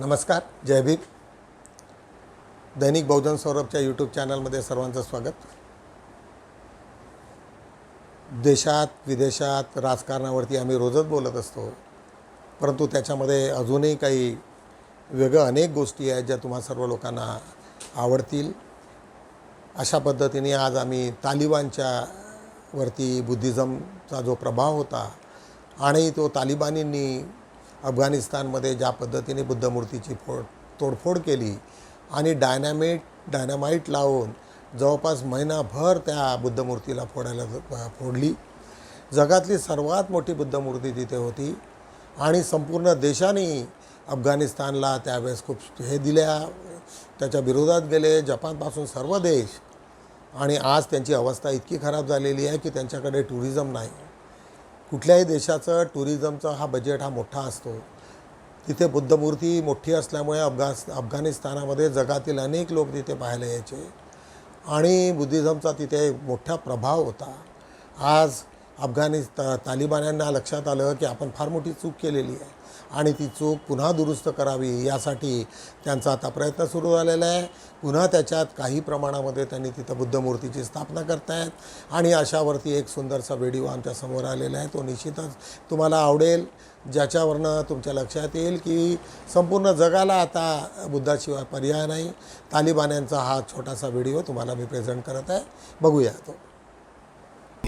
नमस्कार, जय भीम. दैनिक बहुजन सौरभच्या यूट्यूब चॅनलमध्ये सर्वांचं स्वागत. देशात विदेशात राजकारणावरती आम्ही रोजच बोलत असतो, परंतु त्याच्यामध्ये अजूनही काही वेगळ्या अनेक गोष्टी आहेत ज्या तुम्हा सर्व लोकांना आवडतील. अशा पद्धतीने आज आम्ही तालिबानच्या वरती बुद्धिझमचा जो प्रभाव होता आणि तो तालिबानींनी अफगाणिस्तानमध्ये ज्या पद्धतीने बुद्धमूर्तीची तोडफोड केली आणि डायनामाईट लावून जवळपास महिनाभर त्या बुद्धमूर्तीला फोडली. जगातली सर्वात मोठी बुद्धमूर्ती तिथे होती आणि संपूर्ण देशाने अफगाणिस्तानला त्यावेळेस खूप दिल्या, त्याच्या विरोधात गेले, जपानपासून सर्व देश. आणि आज त्यांची अवस्था इतकी खराब झालेली आहे की त्यांच्याकडे टुरिझम नाही. कुठल्याही देशाचं टुरिझमचा बजेट मोठा असतो. तिथे बुद्धमूर्ती मोठी असल्यामुळे अफगाणिस्तानामध्ये जगातील अनेक लोक तिथे पाहायला यायचे आणि बुद्धिझमचा तिथे मोठा प्रभाव होता. आज तालिबान्यांना लक्षात आलं की आपण फार मोठी चूक केलेली आहे आणि ती चूक पुन्हा दुरुस्त करावी यासाठी त्यांचा आता प्रयत्न सुरू झालेला आहे. पुन्हा त्याच्यात काही प्रमाणामध्ये त्यांनी तिथं बुद्धमूर्तीची स्थापना करतायत आणि अशावरती एक सुंदरसा व्हिडिओ आमच्यासमोर आलेला आहे. तो निश्चितच तुम्हाला आवडेल, ज्याच्यावरनं तुमच्या लक्षात येईल की संपूर्ण जगाला आता बुद्धाशिवाय पर्याय नाही. तालिबान्यांचा छोटासा व्हिडिओ तुम्हाला मी प्रेझेंट करत आहे, बघूया तो.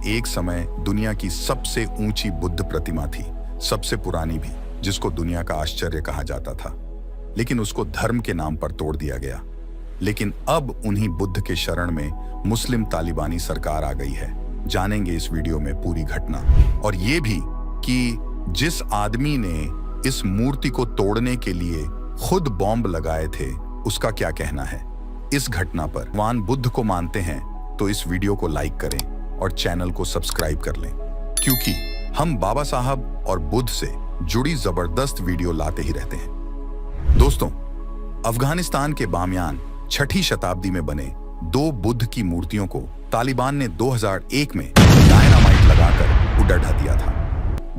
एक समय दुनिया की सबसे ऊंची बुद्ध प्रतिमा थी, सबसे पुरानी भी, जिसको दुनिया का आश्चर्य कहा जाता था, लेकिन उसको धर्म के नाम पर तोड़ दिया गया. लेकिन अब उन्हीं बुद्ध के शरण में मुस्लिम तालिबानी सरकार आ गई है. जानेंगे इस वीडियो में पूरी घटना और ये भी कि जिस आदमी ने इस मूर्ति को तोड़ने के लिए खुद बॉम्ब लगाए थे उसका क्या कहना है. इस घटना पर भगवान बुद्ध को मानते हैं तो इस वीडियो को लाइक करें और चैनल को सब्सक्राइब कर लें, क्योंकि हम बाबा साहब और बुद्ध से जुड़ी जबरदस्त वीडियो लाते ही रहते हैं. दोस्तों, अफगानिस्तान के बामियान 6ठी शताब्दी में बने 2 बुद्ध की मूर्तियों को तालिबान ने 2001 में डायनामाइट लगाकर उड़ा दिया था.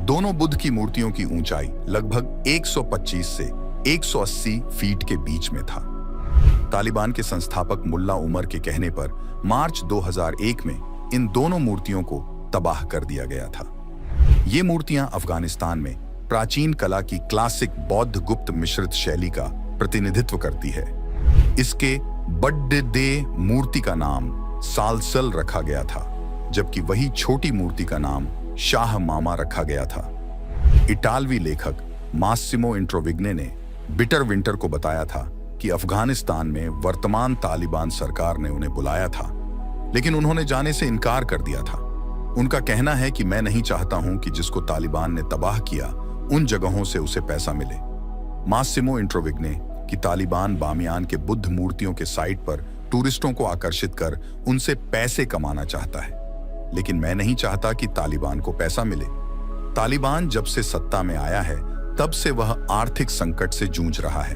दोनों बुद्ध की मूर्तियों की ऊंचाई लगभग 125 से 180 फीट के बीच में था. तालिबान के संस्थापक मुल्ला उमर के कहने पर मार्च 2001 में इन दोनों मूर्तियों को तबाह कर दिया गया था. ये मूर्तियां अफगानिस्तान में प्राचीन कला की क्लासिक बौद्ध गुप्त मिश्रित शैली का प्रतिनिधित्व करती है. इसके बड्डे मूर्ति का नाम सालसल रखा गया था, जबकि वही छोटी मूर्ति का नाम शाह मामा रखा गया था. इटालवी लेखक मासिमो इंट्रोविग्ने ने बिटर विंटर को बताया था कि अफगानिस्तान में वर्तमान तालिबान सरकार ने उन्हें बुलाया था, लेकिन उन्होंने जाने से इनकार कर दिया था. उनका कहना है कि मैं नहीं चाहता हूं कि जिसको तालिबान ने तबाह किया उन जगहों से उसे पैसा मिले. मासिमो इंट्रोविग्ने कि तालिबान बामियान के बुद्ध मूर्तियों के साइट पर टूरिस्टों को आकर्षित कर उनसे पैसे कमाना चाहता है, लेकिन मैं नहीं चाहता कि तालिबान को पैसा मिले. तालिबान जब से सत्ता में आया है तब से वह आर्थिक संकट से जूझ रहा है.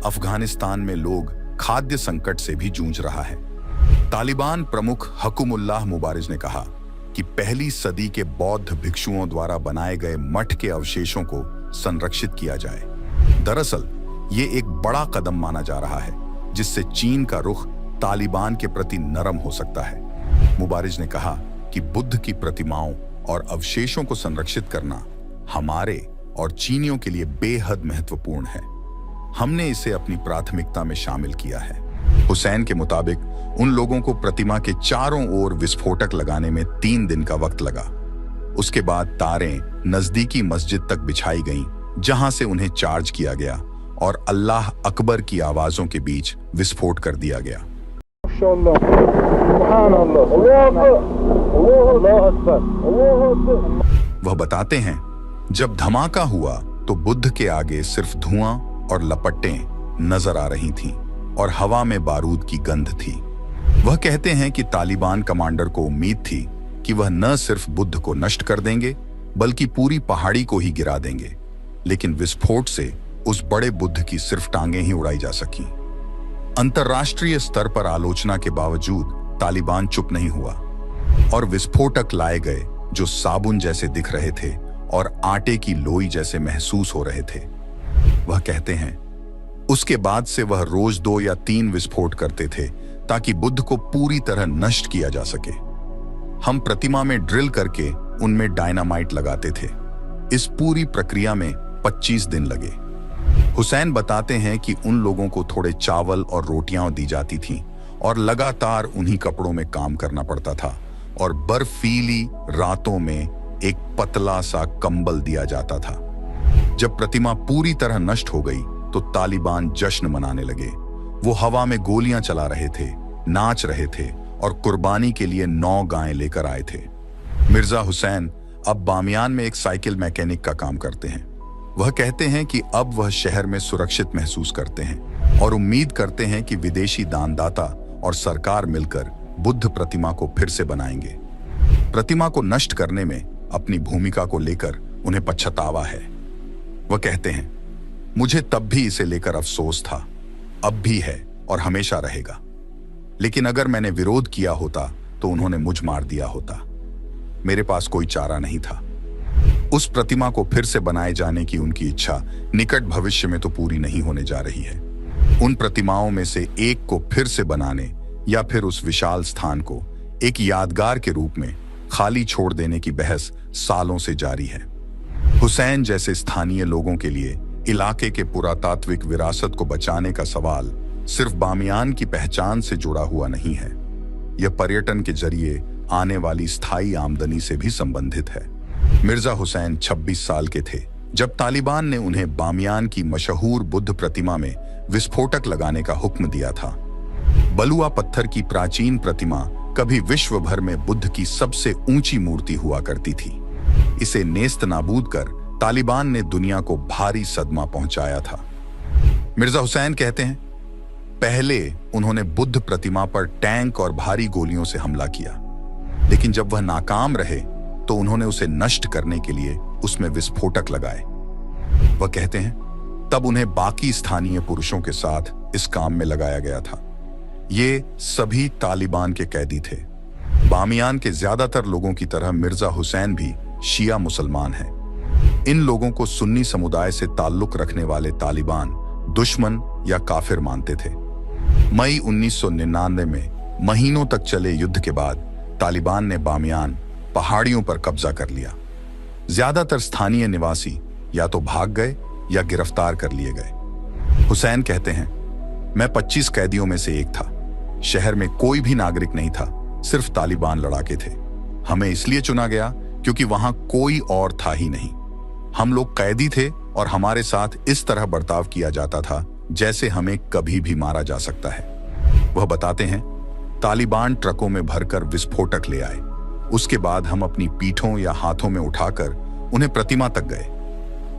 अफगानिस्तान में लोग खाद्य संकट से भी जूझ रहा है. तालिबान प्रमुख हकुमुल्लाह मुबारिज ने कहा कि पहली सदी के बौद्ध भिक्षुओं द्वारा बनाए गए मठ के अवशेषों को संरक्षित किया जाए. दरअसल ये एक बड़ा कदम माना जा रहा है, जिससे चीन का रुख तालिबान के प्रति नरम हो सकता है. मुबारिज ने कहा कि बुद्ध की प्रतिमाओं और अवशेषों को संरक्षित करना हमारे और चीनियों के लिए बेहद महत्वपूर्ण है. हमने इसे अपनी प्राथमिकता में शामिल किया है. हुसैन के मुताबिक उन लोगों को प्रतिमा के चारों ओर विस्फोटक लगाने में 3 दिन का वक्त लगा. उसके बाद तारें नजदीकी मस्जिद तक बिछाई गईं, जहां से उन्हें चार्ज किया गया और अल्लाह अकबर की आवाजों के बीच विस्फोट कर दिया गया. वह बताते हैं, जब धमाका हुआ तो बुद्ध के आगे सिर्फ धुआं और लपटें नजर आ रही थीं और हवा में बारूद की गंध थी. वह कहते हैं कि तालिबान कमांडर को उम्मीद थी कि वह न सिर्फ बुद्ध को नष्ट कर देंगे बल्कि पूरी पहाड़ी को ही गिरा देंगे, लेकिन विस्फोट से उस बड़े बुद्ध की सिर्फ टांगें ही उड़ाई जा सकी. अंतर्राष्ट्रीय स्तर पर आलोचना के बावजूद तालिबान चुप नहीं हुआ और विस्फोटक लाए गए जो साबुन जैसे दिख रहे थे और आटे की लोई जैसे महसूस हो रहे थे. वह कहते हैं, उसके बाद से वह रोज 2 या 3 विस्फोट करते थे ताकि बुद्ध को पूरी तरह नष्ट किया जा सके। हम प्रतिमा में ड्रिल करके उनमें डायनामाइट लगाते थे। इस पूरी प्रक्रिया में 25 दिन लगे। हुसैन बताते हैं कि उन लोगों को थोड़े चावल और रोटियां दी जाती थीं और लगातार उन्हीं कपड़ों में काम करना पड़ता था और बर्फीली रातों में एक पतला सा कंबल दिया जाता था। जब प्रतिमा पूरी तरह नष्ट हो गई तो तालिबान जश्न मनाने लगे। वो हवा में गोलियां चला रहे थे, नाच रहे थे और कुर्बानी के लिए 9 गायें लेकर आए थे। मिर्जा हुसैन अब बामियान में एक साइकिल मैकेनिक का काम करते हैं। वह कहते हैं कि अब वह शहर में सुरक्षित महसूस करते हैं और उम्मीद करते हैं कि विदेशी दानदाता और सरकार मिलकर बुद्ध प्रतिमा को फिर से बनाएंगे। प्रतिमा को नष्ट करने में अपनी भूमिका को लेकर उन्हें पछतावा है। वह कहते हैं, मुझे तब भी इसे लेकर अफसोस था, अब भी है और हमेशा रहेगा। लेकिन अगर मैंने विरोध किया होता तो उन्होंने मुझ मार दिया होता। मेरे पास कोई चारा नहीं था। उस प्रतिमा को फिर से बनाए जाने की उनकी इच्छा निकट भविष्य में तो पूरी नहीं होने जा रही है। उन प्रतिमाओं में से एक को फिर से बनाने या फिर उस विशाल स्थान को एक यादगार के रूप में खाली छोड़ देने की बहस सालों से जारी है। हुसैन जैसे स्थानीय लोगों के लिए इलाके के पुरातात्विक विरासत को बचाने का सवाल सिर्फ बामियान की पहचान से जुड़ा हुआ नहीं है। यह पर्यटन के जरिए आने वाली स्थायी आमदनी से भी संबंधित है। मिर्जा हुसैन 26 साल के थे जब तालिबान ने उन्हें बामियान की मशहूर बुद्ध प्रतिमा में विस्फोटक लगाने का हुक्म दिया था। बलुआ पत्थर की प्राचीन प्रतिमा कभी विश्व भर में बुद्ध की सबसे ऊंची मूर्ति हुआ करती थी। इसे नेस्त नाबूद कर तालिबान ने दुनिया को भारी सदमा पहुंचाया था। मिर्जा हुसैन कहते हैं, पहले उन्होंने बुद्ध प्रतिमा पर टैंक और भारी गोलियों से हमला किया, लेकिन जब वह नाकाम रहे तो उन्होंने उसे नष्ट करने के लिए उसमें विस्फोटक लगाए। वह कहते हैं, तब उन्हें बाकी स्थानीय पुरुषों के साथ इस काम में लगाया गया था। ये सभी तालिबान के कैदी थे। बामियान के ज्यादातर लोगों की तरह मिर्जा हुसैन भी शिया मुसलमान हैं। इन लोगों को सुन्नी समुदाय से ताल्लुक रखने वाले तालिबान दुश्मन या काफिर मानते थे। मई 1999 में महीनों तक चले युद्ध के बाद तालिबान ने बामियान पहाड़ियों पर कब्जा कर लिया। ज्यादातर स्थानीय निवासी या तो भाग गए या गिरफ्तार कर लिए गए। हुसैन कहते हैं, मैं 25 कैदियों में से एक था। शहर में कोई भी नागरिक नहीं था, सिर्फ तालिबान लड़ाके थे। हमें इसलिए चुना गया क्योंकि वहां कोई और था ही नहीं। हम लोग कैदी थे और हमारे साथ इस तरह बर्ताव किया जाता था जैसे हमें कभी भी मारा जा सकता है। वह बताते हैं, तालिबान ट्रकों में भरकर विस्फोटक ले आए। उसके बाद हम अपनी पीठों या हाथों में उठाकर उन्हें प्रतिमा तक गए।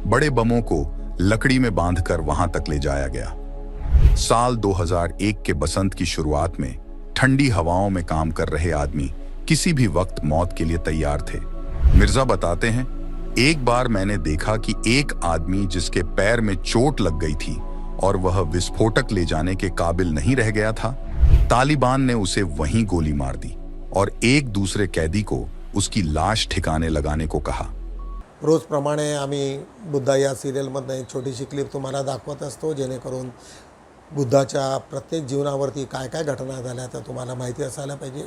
बड़े बमों को लकड़ी में बांधकर वहां तक ले जाया गया। साल 2001 के बसंत की शुरुआत में ठंडी हवाओं में काम कर रहे आदमी किसी भी वक्त मौत के लिए तैयार थे। मिर्जा बताते हैं, एक बार मैंने देखा कि एक आदमी जिसके पैर में चोट लग गई थी और वह विस्फोटक ले जाने के काबिल नहीं रह गया था, तालिबान ने उसे वहीं गोली मार दी और एक दूसरे कैदी को उसकी लाश ठिकाने लगाने को कहा। रोजप्रमाणे आम्ही बुद्धा या सिरियलमधनं एक छोटीशी क्लिप तुम्हाला दाखवत असतो, जेणेकरून बुद्धाच्या प्रत्येक जीवनावरती काय काय घटना झाल्या तर तुम्हाला माहिती असायला पाहिजे।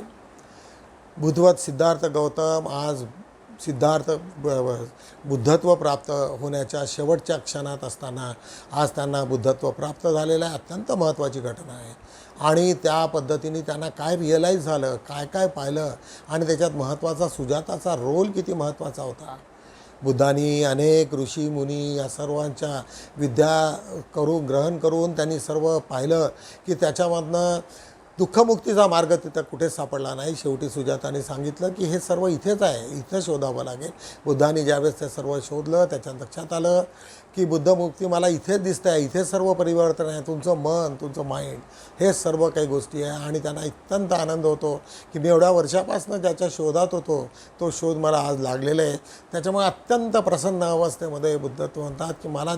बुद्धवत सिद्धार्थ गौतम आज बुद्धत्व प्राप्त होण्याच्या शेवटच्या क्षणात असताना आज त्यांना बुद्धत्व प्राप्त झालेलं आहे। अत्यंत महत्त्वाची घटना आहे आणि त्या पद्धतीने त्यांना काय रिअलाईज झालं, काय काय पाहिलं आणि त्याच्यात महत्त्वाचा सुजाताचा रोल किती महत्त्वाचा होता। बुद्धांनी अनेक ऋषी मुनी या सर्वांच्या विद्या ग्रहण करून त्यांनी सर्व पाहिलं की त्याच्यामधनं दुःखमुक्तीचा मार्ग तिथं कुठे सापडला नाही। शेवटी सुजाताने सांगितलं की हे सर्व इथेच आहे, इथं शोधावं लागेल। बुद्धांनी ज्यावेळेस ते सर्व शोधलं, त्याच्या लक्षात आलं की बुद्धमुक्ती मला इथेच दिसते आहे, इथे सर्व परिवर्तन आहे, तुमचं मन, तुमचं माइंड, हे सर्व काही गोष्टी आहे। आणि त्यांना अत्यंत आनंद होतो की मी एवढ्या वर्षापासून ज्याच्या शोधात होतो तो शोध मला आज लागलेला आहे। त्याच्यामुळे अत्यंत प्रसन्न अवस्थेमध्ये बुद्धत्व म्हणतात की मला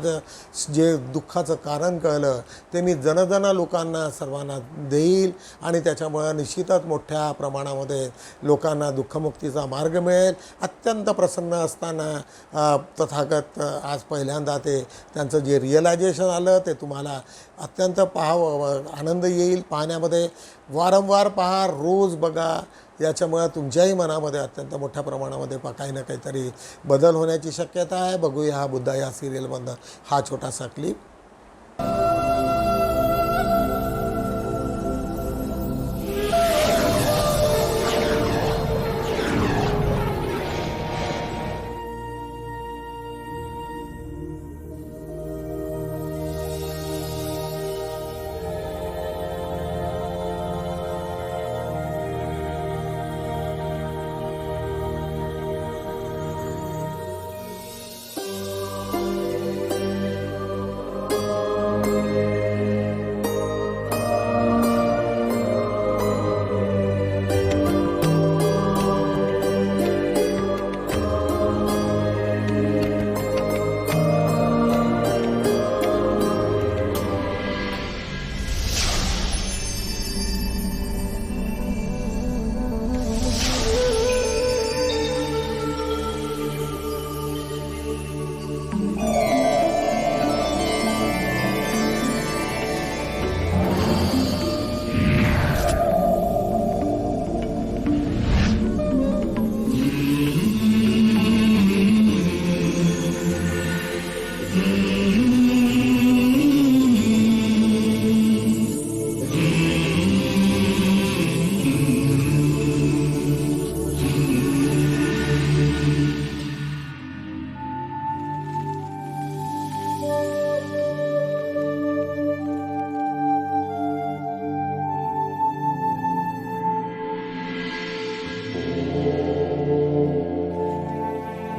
जे दुःखाचं कारण कळलं ते मी जनजन लोकांना सर्वांना देईल आणि त्याच्यामुळे निश्चितच मोठ्या प्रमाणामध्ये लोकांना दुःखमुक्तीचा मार्ग मिळेल। अत्यंत प्रसन्न असताना तथागत आज पहिल्यांदा ते त्यांचं जे रिअलायझेशन आलं ते तुम्हाला अत्यंत आनंद येईल पाहण्यामध्ये. वारंवार पहा, रोज बघा. याच्यामुळे तुमच्याही मनामध्ये अत्यंत मोठ्या प्रमाणामध्ये काही ना काहीतरी बदल होण्याची शक्यता आहे. बघूया हा बुद्धा या सिरियलमधनं हा छोटासा क्लिप.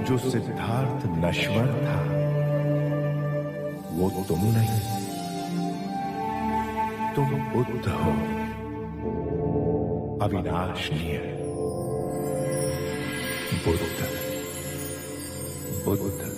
जो सिद्धार्थ नश्वर था वो तुम नहीं, तुम बुद्ध हो, अविनाशनीय बुद्ध। बुद्ध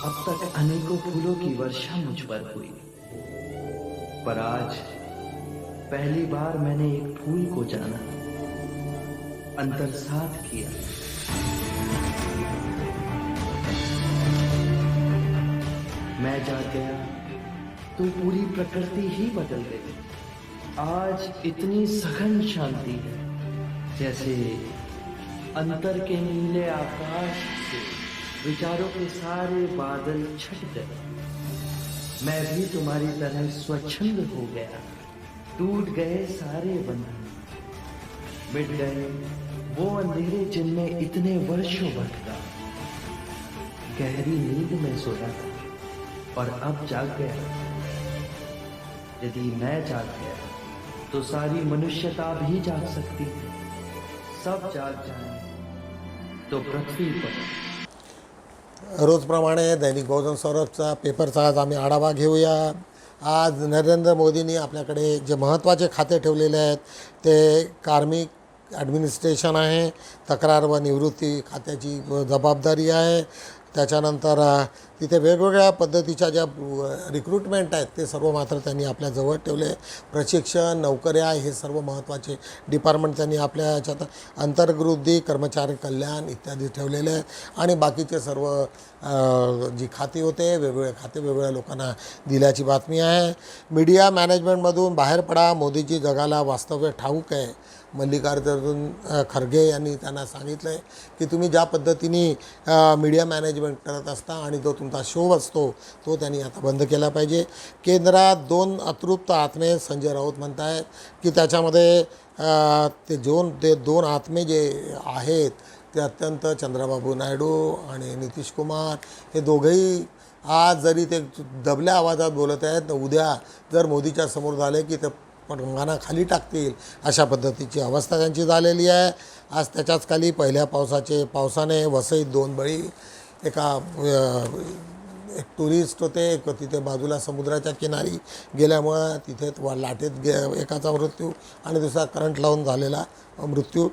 अब तक अनेकों फूलों की वर्षा मुझ पर हुई, पर आज पहली बार मैंने एक फूल को जाना, अंतर्सात किया। मैं जाग गया तो पूरी प्रकृति ही बदल गई। आज इतनी सघन शांति है, जैसे अंतर के नीले आकाश से विचारों के सारे बादल छट गए। मैं भी तुम्हारी तरह स्वच्छंद हो गया। टूट गए सारे बंधन, मिट गए वो अंधेरे जिनमें इतने वर्षों भटका, गहरी नींद में सोया था और अब जाग गया। यदि मैं जाग गया तो सारी मनुष्यता भी जाग सकती है। सब जाग जाए तो पृथ्वी पर। रोजप्रमाणे दैनिक बहुजन सौरभचा पेपरचा आज आम्ही आढावा घेऊया। आज नरेंद्र मोदींनी आपल्याकडे जे महत्त्वाचे खाते ठेवलेले आहेत ते कार्मिक ॲडमिनिस्ट्रेशन आहे, तक्रार व निवृत्ती खात्याची जबाबदारी आहे, त्याच्यानंतर तिथे वेगवेगळ्या पद्धतीच्या ज्या रिक्रुटमेंट आहेत ते सर्व मात्र त्यांनी आपल्याजवळ ठेवले. प्रशिक्षण, नोकऱ्या हे सर्व महत्त्वाचे डिपार्टमेंट त्यांनी आपल्या ह्याच्यात अंतर्वृद्धी, कर्मचारी कल्याण इत्यादी ठेवलेले आहे. आणि बाकीचे सर्व जी खाती होते वेगवेगळे खाते वेगवेगळ्या लोकांना दिल्याची बातमी आहे. मीडिया मॅनेजमेंटमधून बाहेर पडा, मोदीजी जगाला वास्तव्य ठाऊक आहे. मल्लिकार्जुन खरगे यांनी त्यांना सांगितलं आहे की तुम्ही ज्या पद्धतीने मीडिया मॅनेजमेंट करत असता आणि जो तुमचा शो असतो तो त्यांनी आता बंद केला पाहिजे. केंद्रात 2 अतृप्त आत्मे संजय राऊत म्हणत आहेत की त्याच्यामध्ये ते 2 आत्मे जे आहेत ते अत्यंत चंद्रबाबू नायडू आणि नितीश कुमार हे दोघंही आज जरी ते दबल्या आवाजात बोलत आहेत तर उद्या जर मोदीच्या समोर झाले की ते परवाना खाली टाकतील अशा पद्धतीची अवस्था त्यांची झालेली आहे. आज त्याच्याच खाली पहिल्या पावसाने वसईत 2 बळी, एक टुरिस्ट होते, एक तिथे बाजूला समुद्राच्या किनारी गेल्यामुळं तिथे लाटेत एकाचा मृत्यू आणि दुसरा करंट लावून झालेला मृत्यू.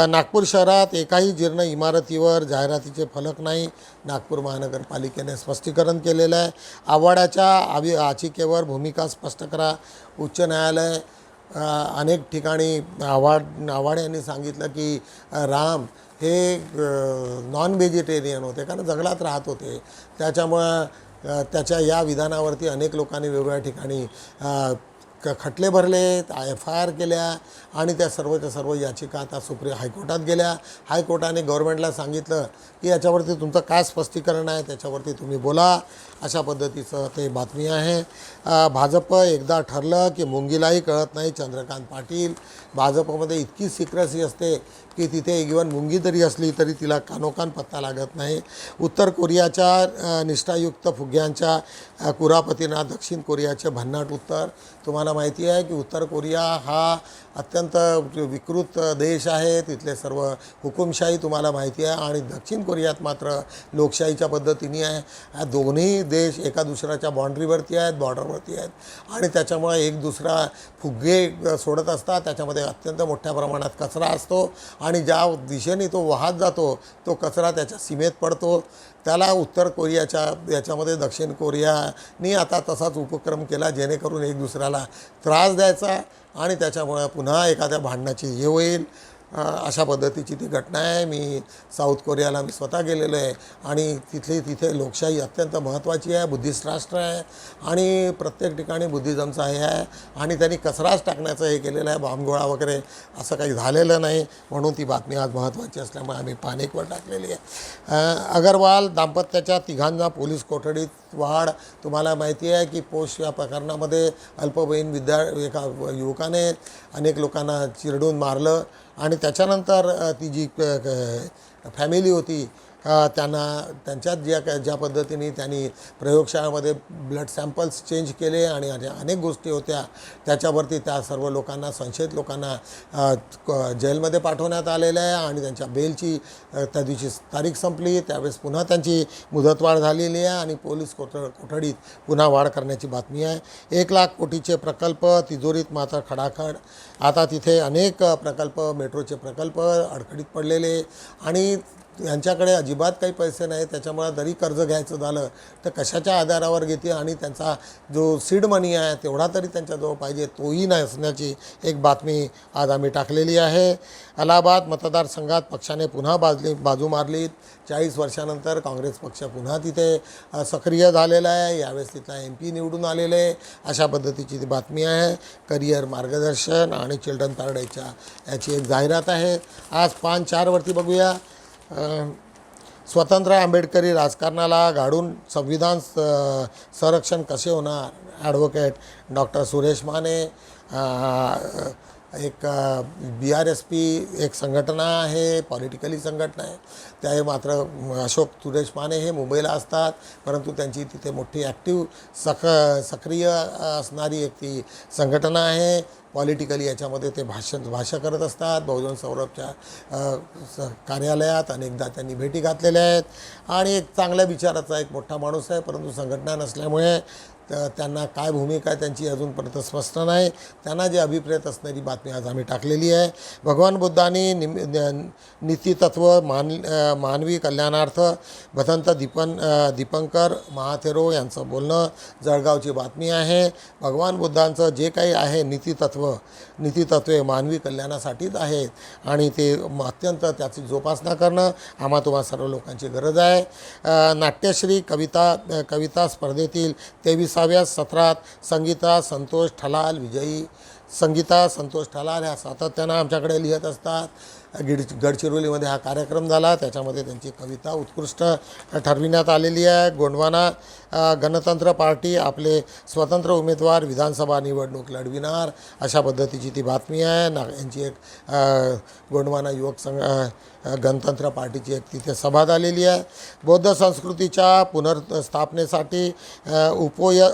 नागपूर शहरात एकाही जीर्ण इमारतीवर जाहिरातीचे फलक नाही. नागपूर महानगरपालिकेने स्पष्टीकरण केलेलं आहे. आव्हाडाच्या याचिकेवर भूमिका स्पष्ट करा. उच्च न्यायालय अनेक ठिकाणी आव्हाड यांनी सांगितलं की राम हे नॉन व्हेजिटेरियन होते कारण जंगलात राहत होते. त्याच्यामुळं त्याच्या या विधानावरती अनेक लोकांनी वेगवेगळ्या ठिकाणी खटले भरले, FIR केल्या आणि त्या सर्वच्या सर्व याचिका आता हायकोर्टात गेल्या. हायकोर्टाने गव्हर्नमेंटला सांगितलं की याच्यावरती तुमचं काय स्पष्टीकरण आहे त्याच्यावरती तुम्ही बोला अशा पद्धतीचं ते बातमी आहे. भाजप एकदा ठरलं की मुंगीलाही कळत नाही. चंद्रकांत पाटील, भाजपमध्ये इतकी सिक्रेसी असते की तिथे इव्हन मुंगी जरी असली तरी तिला कानोकान पत्ता लागत नाही. उत्तर कोरियाच्या निष्ठायुक्त फुग्यांच्या कुरापतींना दक्षिण कोरियाचे भन्नाट उत्तर. तुम्हाला माहिती आहे की उत्तर कोरिया हा अत्यंत विकृत देश आहे. तिथले सर्व हुकुमशाही तुम्हाला माहिती आहे आणि दक्षिण कोरियात मात्र लोकशाहीच्या पद्धतीने आहे. ह्या दोन्ही देश एका दुसऱ्याच्या बाँड्रीवरती आहेत, बॉर्डरवरती आहेत आणि त्याच्यामुळे एक दुसरा फुगे सोडत असतात. त्याच्यामध्ये अत्यंत मोठ्या प्रमाणात कचरा असतो आणि ज्या दिशेने तो वाहत जातो तो कचरा त्याच्या सीमेत पडतो. त्याला उत्तर कोरियाच्या याच्यामध्ये दक्षिण कोरियाने आता तसाच उपक्रम केला जेणेकरून एक दुसऱ्याला त्रास द्यायचा आणि त्याच्यामुळे पुन्हा एखाद्या भांडणाची हे होईल. अशा पद्धतीची ती घटना आहे. मी साऊथ कोरियाला स्वतः गेलेलो आहे आणि तिथे लोकशाही अत्यंत महत्त्वाची आहे. बुद्धिस्ट राष्ट्र आहे आणि प्रत्येक ठिकाणी बुद्धिझमचा हे आहे आणि त्यांनी कचराच टाकण्याचं हे केलेलं आहे. बॉम्बगोळा वगैरे असं काही झालेलं नाही म्हणून ती बातमी आज महत्त्वाची असल्यामुळे आम्ही पानिकवर टाकलेली आहे. अगरवाल दाम्पत्याच्या 3घांना पोलीस कोठडीत वाढ. तुम्हाला माहिती आहे की पोस्ट या प्रकरणामध्ये अल्पवयीन एका युवकाने अनेक लोकांना चिरडून मारलं आणि त्याच्यानंतर ती जी फॅमिली होती त्यांच्यात ज्या पद्धतीने त्यांनी प्रयोगशाळेमध्ये ब्लड सॅम्पल्स चेंज केले आणि अनेक गोष्टी होत्या त्याच्यावरती त्या सर्व लोकांना संशयित लोकांना जेलमध्ये पाठवण्यात आलेलं आहे आणि त्यांच्या बेलची त्या दिवशी तारीख संपली. त्यावेळेस पुन्हा त्यांची मुदतवाढ झालेली आहे आणि पोलीस कोठडीत पुन्हा वाढ करण्याची बातमी आहे. 1 लाख कोटीचे प्रकल्प तिजोरीत मात्र खडाखड. आता तिथे अनेक प्रकल्प, मेट्रोचे प्रकल्प अडखडीत पडलेले आणि यांच्याकडे अजिबात काही पैसे नाही. त्याच्यामुळे जरी कर्ज घ्यायचं झालं तर कशाच्या आधारावर घेते आणि त्यांचा जो सीड मनी आहे तेवढा तरी त्यांच्याजवळ पाहिजे तोही नसण्याची एक बातमी आज आम्ही टाकलेली आहे. अलाहाबाद मतदारसंघात पक्षाने पुन्हा बाजू मारली. 40 वर्षानंतर काँग्रेस पक्ष पुन्हा तिथे सक्रिय झालेला आहे. यावेळेस तिथला MP निवडून आलेले आहे अशा पद्धतीची ती बातमी आहे. करिअर मार्गदर्शन आणि चिल्ड्रन पॅराडाईजच्या याची एक जाहिरात आहे. आज 5-4वरती बघूया. स्वतंत्र आंबेडकरी राजकारणाला गाडून संविधान संरक्षण कसे होणार. ॲडव्होकेट डॉक्टर सुरेश माने एक BRSP एक संघटना आहे, पॉलिटिकली संघटना आहे. त्या मात्र अशोक सुरेश माने हे मुंबईला असतात, परंतु त्यांची तिथे मोठी ॲक्टिव्ह सक्रिय असणारी एक ती संघटना आहे. पॉलिटिकली याच्यामध्ये ते भाष्य करत असतात. बहुजन सौरभच्या कार्यालयात अनेकदा त्यांनी भेटी घातलेल्या आहेत आणि एक चांगल्या विचाराचा एक मोठा माणूस आहे, परंतु संघटना नसल्यामुळे त्यांना काय भूमिका आहे त्यांची अजूनपर्यंत स्पष्ट नाही. त्यांना जे अभिप्रेत असणारी बातमी आज आम्ही टाकलेली आहे. भगवान बुद्धांनी नीतितत्व मानवी कल्याणार्थ भदंत दीपंकर महाथेरो यांचं बोलणं जळगावची बातमी आहे. भगवान बुद्धांचं जे काही आहे नीतितत्वे मानवी कल्याणासाठीच आहेत आणि ते अत्यंत त्याची जोपासना करणं आम्हा तुम्हा सर्व लोकांची गरज आहे. नाट्यश्री कविता स्पर्धेतील 23व्या सत्रात संगीता संतोष ठलाल विजयी. संगीता संतोष ठलाल ह्या सातत्यानं आमच्याकडे लिहित असतात. गडचिरोलीमध्ये हा कार्यक्रम झाला, त्याच्यामध्ये त्यांची कविता उत्कृष्ट ठरविण्यात आलेली आहे. गोंडवाना गणतंत्र पार्टी आपले स्वतंत्र उमेदवार विधानसभा निवडणूक लढविणार अशा पद्धतीची ती बातमी आहे. यांची एक गोंडवाना युवक गणतंत्र पार्टीची एक तिथे सभा झालेली आहे. बौद्ध संस्कृतीच्या पुनर्स्थापनेसाठी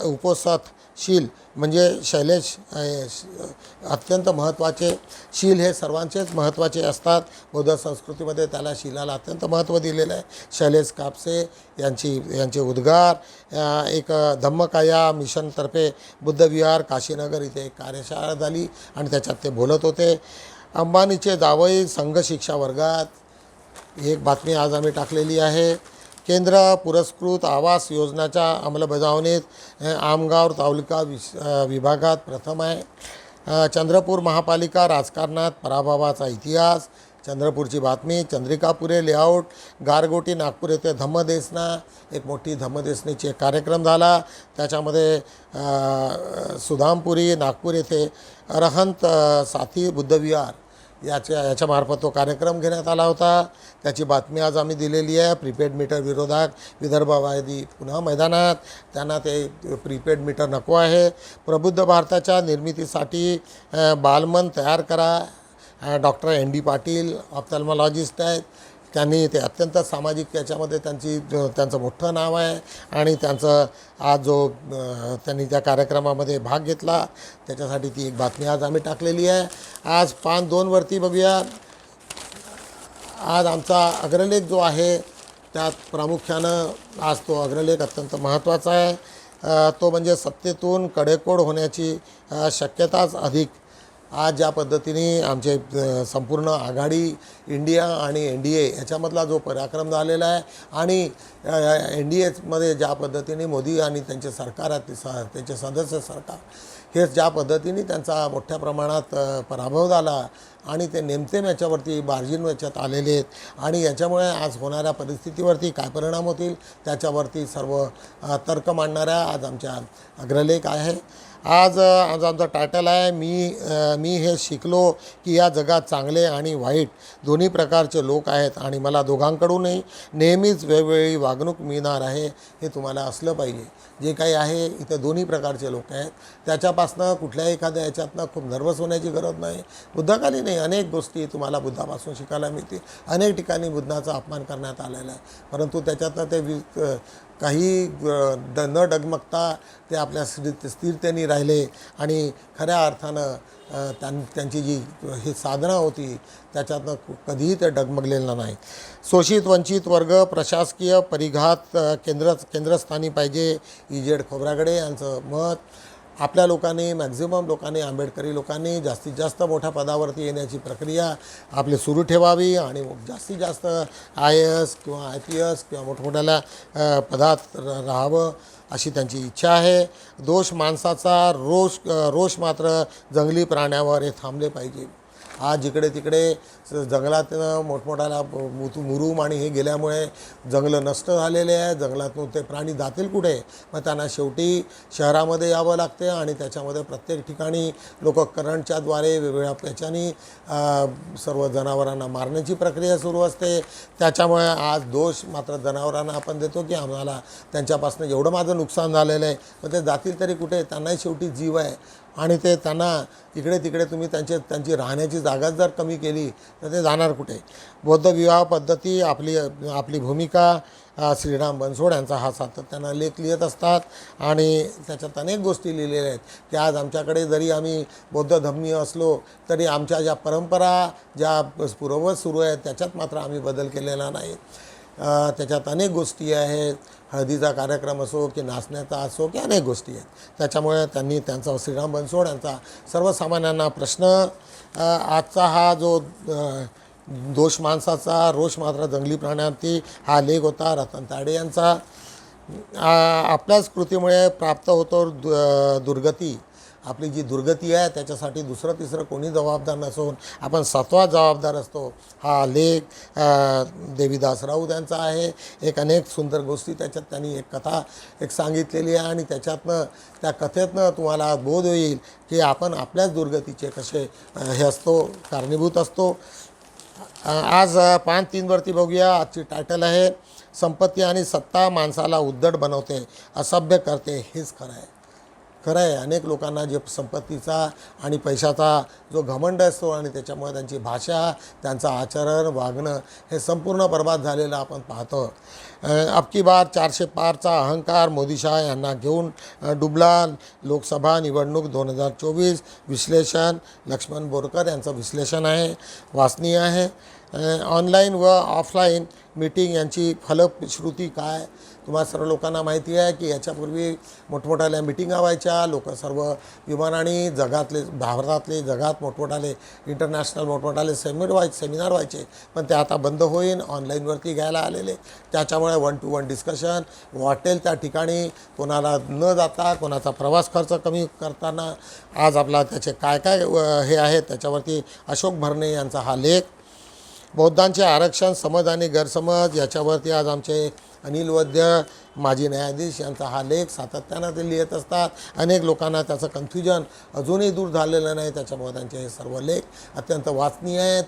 उपोसतशील म्हणजे शैलेश अत्यंत महत्त्वाचे. शील हे सर्वांचेच महत्त्वाचे असतात. बौद्ध संस्कृतीमध्ये त्याला शीलाला अत्यंत महत्त्व दिलेलं आहे. शैलेश कापसे यांचे उद्गार. एक धम्मकाया मिशनतर्फे बुद्धविहार काशीनगर इथे एक कार्यशाळा झाली आणि त्याच्यात ते बोलत होते. अंबानीचे जावई संघ शिक्षा वर्गात एक बातमी आज आम्ही टाकलेली आहे. केंद्र पुरस्कृत आवास योजनेच्या अंमलबजावणीत आमगाव तालुका विभागात प्रथम आहे. चंद्रपूर महापालिका राजकारणात पराभवाचा इतिहास. चंद्रपूरची बातमी. चंद्रिकापुरे लेआउट गारगोटी नागपूर येथे धम्मदेसना एक मोठी धम्मदेसनेची एक कार्यक्रम झाला. त्याच्यामध्ये सुधामपुरी नागपूर येथे अरहंत साथी बुद्धविहार याच्यामार्फत तो कार्यक्रम घेण्यात आला होता. त्याची बातमी आज आम्ही दिलेली आहे. प्रीपेड मीटर विरोधात विदर्भवादी पुन्हा मैदानात. त्यांना ते प्रीपेड मीटर नको आहे. प्रबुद्ध भारताच्या निर्मितीसाठी बालमन तयार करा. डॉक्टर ND पाटील ऑप्थॅल्मॉलॉजिस्ट आहेत. त्यांनी ते अत्यंत सामाजिक याच्यामध्ये त्यांचं मोठं नाव आहे आणि त्यांचं आज त्यांनी त्या कार्यक्रमामध्ये भाग घेतला त्याच्यासाठी ती एक बातमी आज आम्ही टाकलेली आहे. आज 5/2 बघूया. आज आमचा अग्रलेख जो आहे त्यात प्रामुख्यानं आज तो अग्रलेख अत्यंत महत्त्वाचा आहे. तो म्हणजे सत्तेतून कडेकोड होण्याची शक्यताच अधिक. आज ज्या पद्धतीने आमचे संपूर्ण आघाडी इंडिया आणि NDA याच्यामधला जो पराक्रम झालेला आहे आणि NDAमध्ये ज्या पद्धतीने मोदी आणि त्यांचे सरकार आहेत त्यांचे सदस्य सरकार हे ज्या पद्धतीने त्यांचा मोठ्या प्रमाणात पराभव झाला आणि ते नेमतेम याच्यावरती बार्जिन याच्यात आलेले आहेत आणि याच्यामुळे आज होणाऱ्या परिस्थितीवरती काय परिणाम होतील त्याच्यावरती सर्व तर्क मांडणाऱ्या आज आमच्या अग्रलेख आहे. आज आमचा टायटल आहे मी हे शिकलो की या जगात चांगले आणि वाईट दोन्ही प्रकारचे लोक आहेत आणि मला दोघांकडूनही नेहमीच वेगवेगळी वागणूक मिळणार आहे हे तुम्हाला असलं पाहिजे. जे काही आहे इथं दोन्ही प्रकारचे लोक आहेत. त्याच्यापासनं कुठल्याही एखाद्या याच्यातनं खूप नर्वस होण्याची गरज नाही. बुद्धाखाली नाही अनेक गोष्टी तुम्हाला बुद्धापासून शिकायला मिळतील. अनेक ठिकाणी बुद्धाचा अपमान करण्यात आलेला आहे परंतु त्याच्यातनं ते काही न डगमगता ते आपल्या स्थिरतेने राहिले आणि खऱ्या अर्थानं त्यांची जी ही साधना होती त्याच्यातनं कधीही ते डगमगलेलं नाही. शोषित वंचित वर्ग प्रशासकीय परिघात केंद्रस्थानी पाहिजे. EZ खोब्रागडे यांचं मत. आपल्या लोकांनी मॅक्झिमम लोकांनी आंबेडकरी लोकांनी जास्तीत जास्त मोठ्या पदावरती येण्याची प्रक्रिया आपली सुरू ठेवावी आणि जास्तीत जास्त IAS किंवा IPS किंवा मोठमोठ्याला पदात राहावं अशी त्यांची इच्छा आहे. दोष माणसाचा रोष मात्र जंगली प्राण्यावर हे थांबले पाहिजे. आज जिकडे तिकडे जंगलातनं मोठमोठ्याला मुरूम आणि हे गेल्यामुळे जंगलं नष्ट झालेले आहे. जंगलातून ते प्राणी जातील कुठे मग त्यांना शेवटी शहरामध्ये यावं लागते आणि त्याच्यामध्ये प्रत्येक ठिकाणी लोक करंटच्याद्वारे वेगवेगळ्या याच्यानी सर्व जनावरांना मारण्याची प्रक्रिया सुरू असते. त्याच्यामुळे आज दोष मात्र जनावरांना आपण देतो की आम्हाला त्यांच्यापासून एवढं माझं नुकसान झालेलं आहे मग ते जातील तरी कुठे त्यांनाही शेवटी जीव आहे आणि ते त्यांना इकडे तिकडे तुम्ही त्यांची राहण्याची जागाच जर कमी केली तर ते जाणार कुठे. बौद्ध विवाह पद्धती आपली भूमिका श्रीराम बनसोड यांचा हा सातत्यानं लेख लिहित असतात आणि त्याच्यात अनेक गोष्टी लिहिलेल्या आहेत की आज आमच्याकडे जरी आम्ही बौद्ध धर्मीय असलो तरी आमच्या ज्या परंपरा ज्या पूर्ववत सुरू आहेत त्याच्यात मात्र आम्ही बदल केलेला नाही. त्याच्यात अनेक गोष्टी आहेत, हळदीचा कार्यक्रम असो की नाचण्याचा असो की अनेक गोष्टी आहेत. त्याच्यामुळे त्यांनी त्यांचा श्रीराम बनसोड यांचा सर्वसामान्यांना प्रश्न आजचा हा जो दोष माणसाचा रोष मात्र जंगली प्राण्यांवरती हा लेख होता रतन तायडे यांचा. आपल्याच कृतीमुळे प्राप्त होतो दुर्गती. आपली जी दुर्गती आहे त्याच्यासाठी दुसरं तिसरं कोणी जबाबदार नसून आपण स्वतः जबाबदार असतो. हा लेख देवीदास राऊत यांचा आहे. अनेक सुंदर गोष्टी त्याच्यात त्यांनी एक कथा सांगितलेली आहे आणि त्या कथेतनं तुम्हाला बोध होईल की आपण आपल्याच दुर्गतीचे कसे हे असतो कारणीभूत असतो. आज 5-3 बघूया. आजची टायटल आहे संपत्ती आणि सत्ता माणसाला उद्धट बनवते, असभ्य करते. हेच खरं आहे. अनेक लोकांना जे संपत्तीचा आणि पैशाचा जो घमंड असतो आणि त्याच्यामुळे त्यांची भाषा त्यांचं आचरण वागणं हे संपूर्ण बर्बाद झालेलं आपण पाहतो. अबकी बार 400 पारचा अहंकार मोदीशाह यांना घेऊन डुबला. लोकसभा निवडणूक 2024 विश्लेषण लक्ष्मण बोरकर यांचं विश्लेषण आहे, वाचनीय आहे. ऑनलाईन व ऑफलाईन मीटिंग यांची फलश्रुती काय. तुम्हा सर्व लोकांना माहिती आहे की याच्यापूर्वी मोठमोठ्याल्या मिटिंगा व्हायच्या. लोक सर्व विमानाने भारतातले जगात मोठमोठाले इंटरनॅशनल मोठमोठाले सेमिनार व्हायचे, पण ते आता बंद होईन, ऑनलाईनवरती घ्यायला आलेले. त्याच्यामुळे 1-to-1 डिस्कशन वाटेल त्या ठिकाणी कोणाला न जाता कोणाचा प्रवास खर्च कमी करताना आज आपला त्याचे काय हे आहेत त्याच्यावरती अशोक भरणे यांचा हा लेख. बौद्धांचे आरक्षण समज आणि गैरसमज याच्यावरती आज आमचे अनिल वैद्य माजी न्यायाधीश यांचा हा लेख सातत्यानं ते लिहित असतात. अनेक लोकांना त्याचं कन्फ्युजन अजूनही दूर झालेलं नाही, त्याच्यामुळे त्यांचे हे सर्व लेख अत्यंत वाचनीय आहेत.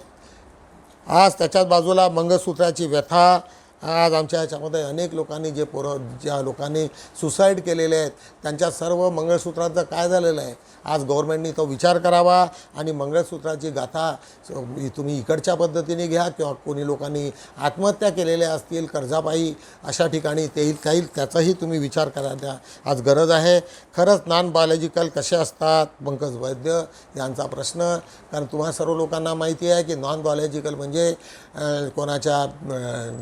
आज त्याच्याच बाजूला मंगळसूत्राची व्यथा. आज आमच्या ह्याच्यामध्ये अनेक लोकांनी ज्या लोकांनी सुसाईड केलेले आहेत त्यांच्या सर्व मंगळसूत्राचं काय झालेलं आहे. आज गव्हर्नमेंटनी तो विचार करावा आणि मंगळसूत्राची गाथा तुम्ही इकडच्या पद्धतीने घ्या किंवा कोणी लोकांनी आत्महत्या केलेल्या असतील कर्जापायी अशा ठिकाणी त्याचाही तुम्ही विचार करायला आज गरज आहे. खरंच नॉन बायोलॉजिकल कसे असतात पंकज वैद्य यांचा प्रश्न. कारण तुम्हा सर्व लोकांना माहिती आहे की नॉन बायोलॉजिकल म्हणजे कोणाच्या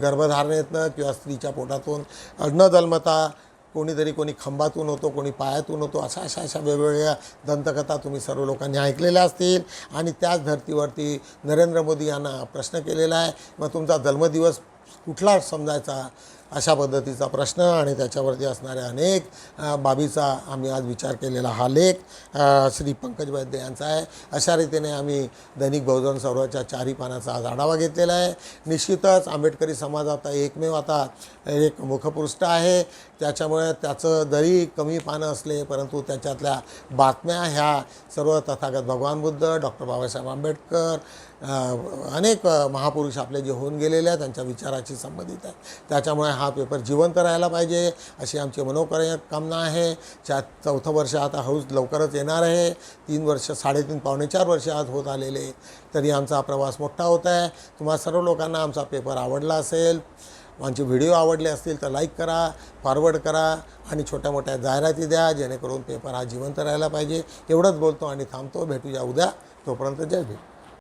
गर्भधारणेतनं किंवा स्त्रीच्या पोटातून न जन्मता कोणी खंबातून होतो, कोणी पायातून होतो, अशा वेगवेगळ्या दंतकथा तुम्ही सर्व लोकांनी ऐकलेल्या असतील. आणि त्याच धर्तीवरती नरेंद्र मोदी यांना प्रश्न केलेला आहे, मग तुमचा जन्मदिवस कुठला समजायचा, अशा पद्धतीचा प्रश्न आणि त्याच्यावरती असणाऱ्या अनेक बाबीचा आम्ही आज विचार केलेला हा लेख श्री पंकज वैद्य यांचा आहे. अशा रीतीने आम्ही दैनिक बहुजन सौरभच्या 4 पानाचा आज आढावा घेतलेला आहे. निश्चितच आंबेडकरी समाजाचा एकमेव आता एक मुखपृष्ठ आहे, त्याच्यामुळे त्याचं जरी कमी पानं असले परंतु त्याच्यातल्या बातम्या ह्या सर्व तथागत भगवान बुद्ध, डॉक्टर बाबासाहेब आंबेडकर, अनेक महापुरुष आपले जे होऊन गेलेले आहेत त्यांच्या विचाराशी संबंधित आहे. त्याच्यामुळे हा पेपर जिवंत राहायला पाहिजे अशी आमची मनोकामना आहे. 4थं वर्ष आता हळूच लवकरच येणार आहे. 3 वर्ष 3.5 पावणे 4 वर्ष आज होत आलेले, तरी आमचा प्रवास मोठा होत आहे. तुम्हा सर्व लोकांना आमचा पेपर आवडला असेल, आमचे व्हिडिओ आवडले असतील तर लाईक करा, फॉरवर्ड करा आणि छोट्या मोठ्या जाहिराती द्या, जेणेकरून पेपर हा जिवंत राहायला पाहिजे. एवढंच बोलतो आणि थांबतो. भेटूया उद्या. तोपर्यंत जय भीम.